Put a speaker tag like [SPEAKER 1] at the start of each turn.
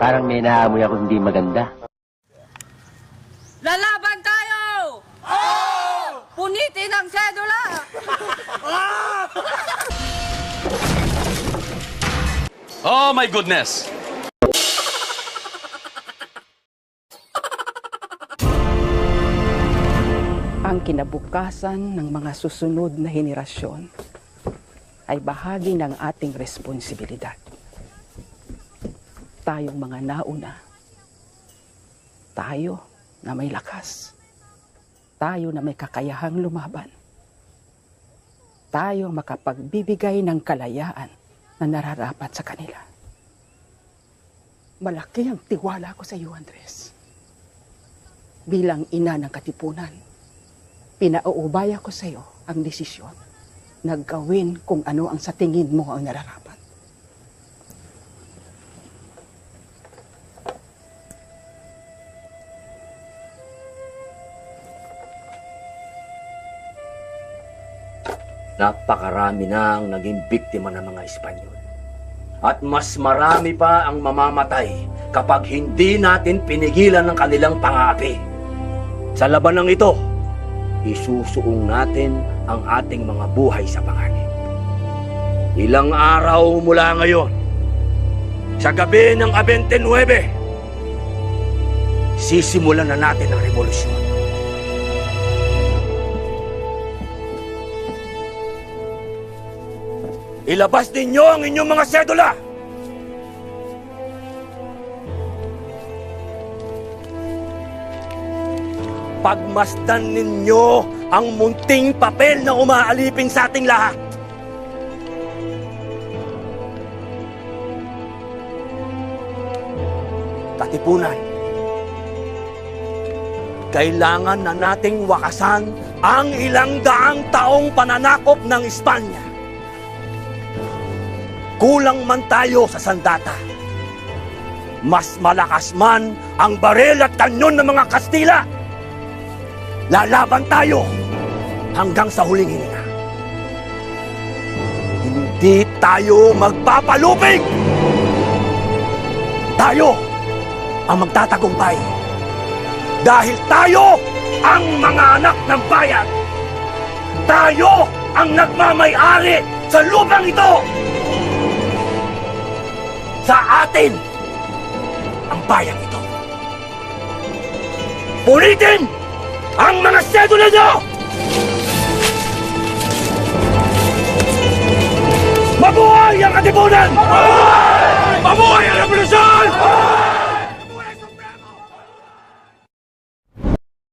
[SPEAKER 1] Parang may naamoy ako hindi maganda.
[SPEAKER 2] Lalaban tayo! Oo! Punitin ang sedula!
[SPEAKER 3] Oh my goodness!
[SPEAKER 4] Ang kinabukasan ng mga susunod na henerasyon ay bahagi ng ating responsibilidad. Tayong mga nauna, tayo na may lakas, tayo na may kakayahang lumaban, tayo makapagbibigay ng kalayaan na nararapat sa kanila. Malaki ang tiwala ko sa iyo, Andres. Bilang ina ng katipunan, pinauubaya ko sa iyo ang desisyon na gawin kung ano ang sa tingin mo ang nararapat.
[SPEAKER 5] Napakarami na ang naging biktima ng mga Espanyol. At mas marami pa ang mamamatay kapag hindi natin pinigilan ng kanilang pang-aapi. Sa labanang ito, isusuong natin ang ating mga buhay sa panganib. Ilang araw mula ngayon, sa gabi ng 29, sisimulan na natin ang revolusyon. Ilabas ninyo ang inyong mga sedula! Pagmasdan ninyo ang munting papel na umaalipin sa ating lahat. Katipunan, kailangan na nating wakasan ang 200 taong pananakop ng Espanya. Kulang man tayo sa sandata. Mas malakas man ang baril at kanyon ng mga Kastila. Lalaban tayo hanggang sa huling hininga. Hindi tayo magpapalupig! Tayo ang magtatagumpay. Dahil tayo ang mga anak ng bayan. Tayo ang nagmamay-ari sa lupang ito. Sa atin ang bayan ito. Punitin ang mga sedula nyo! Mabuhay ang katipunan!